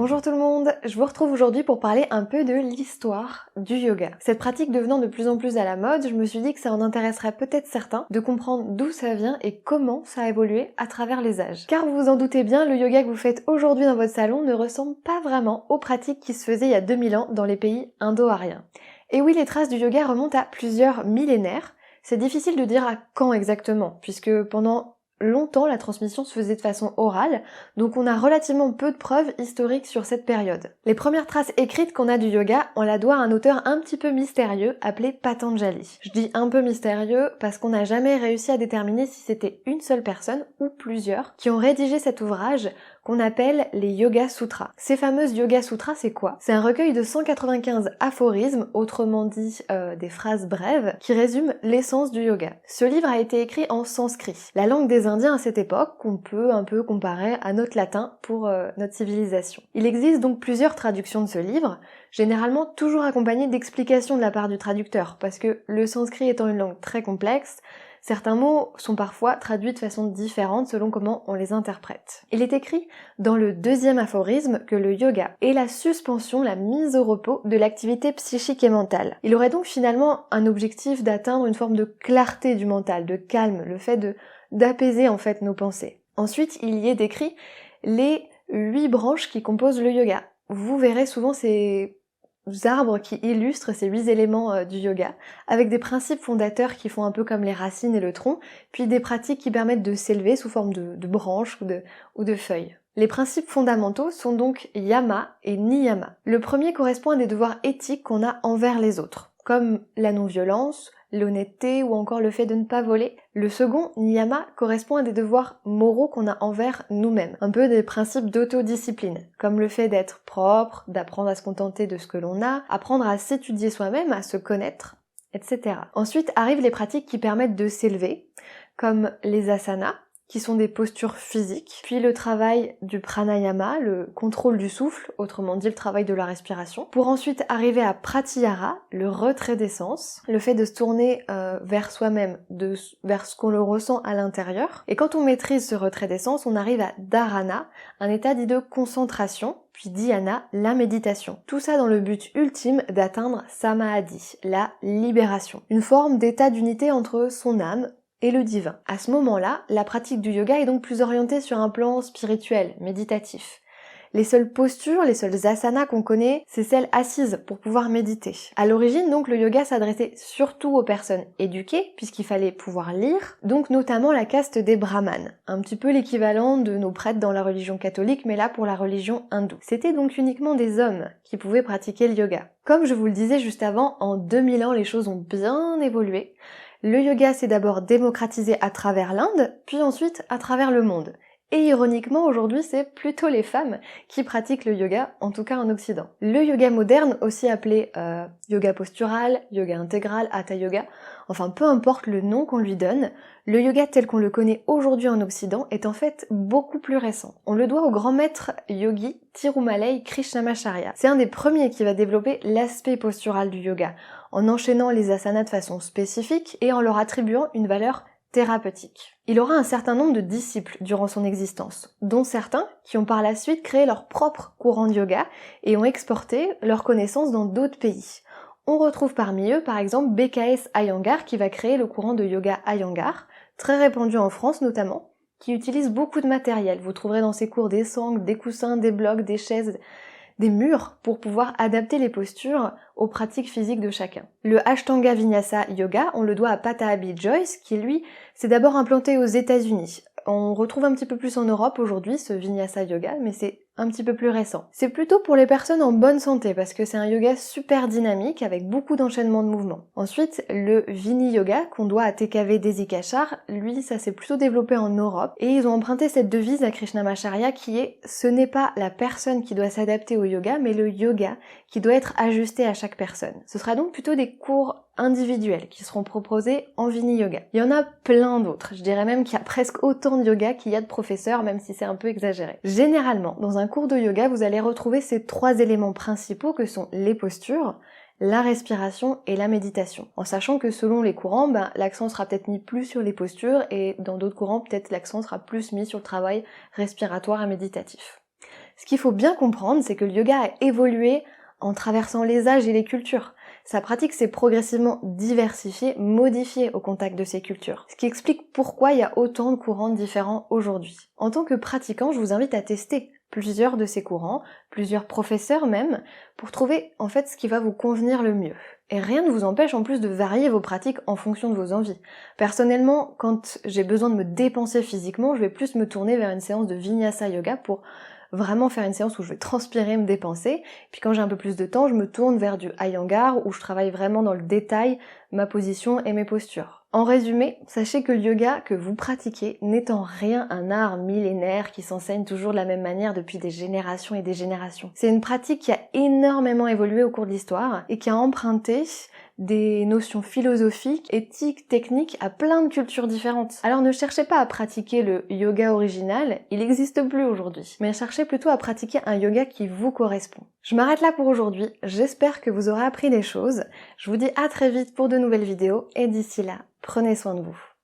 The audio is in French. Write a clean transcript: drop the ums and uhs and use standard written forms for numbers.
Bonjour tout le monde, je vous retrouve aujourd'hui pour parler un peu de l'histoire du yoga. Cette pratique devenant de plus en plus à la mode, je me suis dit que ça en intéresserait peut-être certains de comprendre d'où ça vient et comment ça a évolué à travers les âges. Car vous vous en doutez bien, le yoga que vous faites aujourd'hui dans votre salon ne ressemble pas vraiment aux pratiques qui se faisaient il y a 2000 ans dans les pays indo-ariens. Et oui, les traces du yoga remontent à plusieurs millénaires. C'est difficile de dire à quand exactement, puisque pendant longtemps, la transmission se faisait de façon orale, donc on a relativement peu de preuves historiques sur cette période. Les premières traces écrites qu'on a du yoga, on la doit à un auteur un petit peu mystérieux appelé Patanjali. Je dis un peu mystérieux parce qu'on n'a jamais réussi à déterminer si c'était une seule personne ou plusieurs qui ont rédigé cet ouvrage qu'on appelle les Yoga Sutras. Ces fameuses Yoga Sutras, c'est quoi? C'est un recueil de 195 aphorismes, autrement dit des phrases brèves, qui résument l'essence du yoga. Ce livre a été écrit en sanskrit, la langue des Indiens à cette époque, qu'on peut un peu comparer à notre latin pour notre civilisation. Il existe donc plusieurs traductions de ce livre, généralement toujours accompagnées d'explications de la part du traducteur, parce que le sanskrit étant une langue très complexe, certains mots sont parfois traduits de façon différente selon comment on les interprète. Il est écrit dans le deuxième aphorisme que le yoga est la suspension, la mise au repos de l'activité psychique et mentale. Il aurait donc finalement un objectif d'atteindre une forme de clarté du mental, de calme, le fait d'apaiser en fait nos pensées. Ensuite, il y est décrit les 8 branches qui composent le yoga. Vous verrez souvent ces arbres qui illustrent ces 8 éléments du yoga, avec des principes fondateurs qui font un peu comme les racines et le tronc, puis des pratiques qui permettent de s'élever sous forme de branches ou de feuilles. Les principes fondamentaux sont donc yama et niyama. Le premier correspond à des devoirs éthiques qu'on a envers les autres, comme la non-violence, l'honnêteté ou encore le fait de ne pas voler. Le second, niyama, correspond à des devoirs moraux qu'on a envers nous-mêmes, un peu des principes d'autodiscipline, comme le fait d'être propre, d'apprendre à se contenter de ce que l'on a, apprendre à s'étudier soi-même, à se connaître, etc. Ensuite arrivent les pratiques qui permettent de s'élever, comme les asanas, qui sont des postures physiques, puis le travail du pranayama, le contrôle du souffle, autrement dit le travail de la respiration, pour ensuite arriver à pratyahara, le retrait des sens, le fait de se tourner vers soi-même, vers ce qu'on le ressent à l'intérieur. Et quand on maîtrise ce retrait des sens, on arrive à dharana, un état dit de concentration, puis dhyana, la méditation. Tout ça dans le but ultime d'atteindre samadhi, la libération, une forme d'état d'unité entre son âme et le divin. À ce moment-là, la pratique du yoga est donc plus orientée sur un plan spirituel, méditatif. Les seules postures, les seules asanas qu'on connaît, c'est celles assises pour pouvoir méditer. À l'origine, donc, le yoga s'adressait surtout aux personnes éduquées, puisqu'il fallait pouvoir lire, donc notamment la caste des brahmanes, un petit peu l'équivalent de nos prêtres dans la religion catholique, mais là pour la religion hindoue. C'était donc uniquement des hommes qui pouvaient pratiquer le yoga. Comme je vous le disais juste avant, en 2000 ans, les choses ont bien évolué. Le yoga s'est d'abord démocratisé à travers l'Inde, puis ensuite à travers le monde. Et ironiquement, aujourd'hui, c'est plutôt les femmes qui pratiquent le yoga, en tout cas en Occident. Le yoga moderne, aussi appelé yoga postural, yoga intégral, hatha yoga, enfin peu importe le nom qu'on lui donne, le yoga tel qu'on le connaît aujourd'hui en Occident est en fait beaucoup plus récent. On le doit au grand maître yogi Tirumalai Krishnamacharya. C'est un des premiers qui va développer l'aspect postural du yoga, en enchaînant les asanas de façon spécifique et en leur attribuant une valeur thérapeutique. Il aura un certain nombre de disciples durant son existence, dont certains qui ont par la suite créé leur propre courant de yoga et ont exporté leurs connaissances dans d'autres pays. On retrouve parmi eux par exemple BKS Iyengar qui va créer le courant de yoga Iyengar, très répandu en France notamment, qui utilise beaucoup de matériel. Vous trouverez dans ses cours des sangles, des coussins, des blocs, des chaises, des murs pour pouvoir adapter les postures aux pratiques physiques de chacun. Le Ashtanga Vinyasa Yoga, on le doit à Pattabhi Jois, qui lui s'est d'abord implanté aux États-Unis. On retrouve un petit peu plus en Europe aujourd'hui ce Vinyasa Yoga, mais c'est un petit peu plus récent. C'est plutôt pour les personnes en bonne santé parce que c'est un yoga super dynamique avec beaucoup d'enchaînements de mouvements. Ensuite, le Vini Yoga qu'on doit à TKV Desikachar, lui ça s'est plutôt développé en Europe et ils ont emprunté cette devise à Krishnamacharya qui est ce n'est pas la personne qui doit s'adapter au yoga mais le yoga qui doit être ajusté à chaque personne. Ce sera donc plutôt des cours individuels qui seront proposés en Vini Yoga. Il y en a plein d'autres, je dirais même qu'il y a presque autant de yoga qu'il y a de professeurs, même si c'est un peu exagéré. Généralement, dans un cours de yoga, vous allez retrouver ces 3 éléments principaux que sont les postures, la respiration et la méditation. En sachant que selon les courants, l'accent sera peut-être mis plus sur les postures et dans d'autres courants, peut-être l'accent sera plus mis sur le travail respiratoire et méditatif. Ce qu'il faut bien comprendre, c'est que le yoga a évolué en traversant les âges et les cultures. Sa pratique s'est progressivement diversifiée, modifiée au contact de ces cultures. Ce qui explique pourquoi il y a autant de courants différents aujourd'hui. En tant que pratiquant, je vous invite à tester plusieurs de ces courants, plusieurs professeurs même, pour trouver en fait ce qui va vous convenir le mieux. Et rien ne vous empêche en plus de varier vos pratiques en fonction de vos envies. Personnellement, quand j'ai besoin de me dépenser physiquement, je vais plus me tourner vers une séance de Vinyasa Yoga pour vraiment faire une séance où je vais transpirer, me dépenser. Puis quand j'ai un peu plus de temps, je me tourne vers du Iyengar où je travaille vraiment dans le détail ma position et mes postures. En résumé, sachez que le yoga que vous pratiquez n'est en rien un art millénaire qui s'enseigne toujours de la même manière depuis des générations et des générations. C'est une pratique qui a énormément évolué au cours de l'histoire et qui a emprunté des notions philosophiques, éthiques, techniques à plein de cultures différentes. Alors ne cherchez pas à pratiquer le yoga original, il n'existe plus aujourd'hui, mais cherchez plutôt à pratiquer un yoga qui vous correspond. Je m'arrête là pour aujourd'hui, j'espère que vous aurez appris des choses. Je vous dis à très vite pour de nouvelles vidéos et d'ici là, prenez soin de vous.